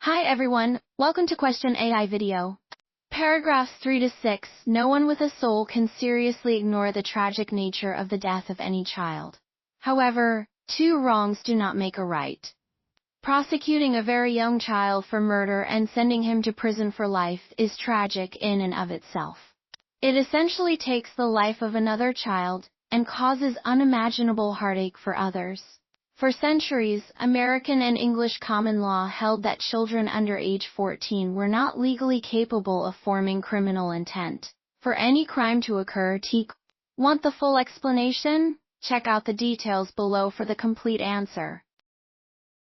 Hi everyone, welcome to Question AI video. Paragraphs 3 to 6. No one with a soul can seriously ignore the tragic nature of the death of any child. However, two wrongs do not make a right. Prosecuting a very young child for murder and sending him to prison for life is tragic in and of itself. It essentially takes the life of another child and causes unimaginable heartache for others. For centuries, American and English common law held that children under age 14 were not legally capable of forming criminal intent for any crime to occur. theEqual. Want the full explanation? Check out the details below for the complete answer.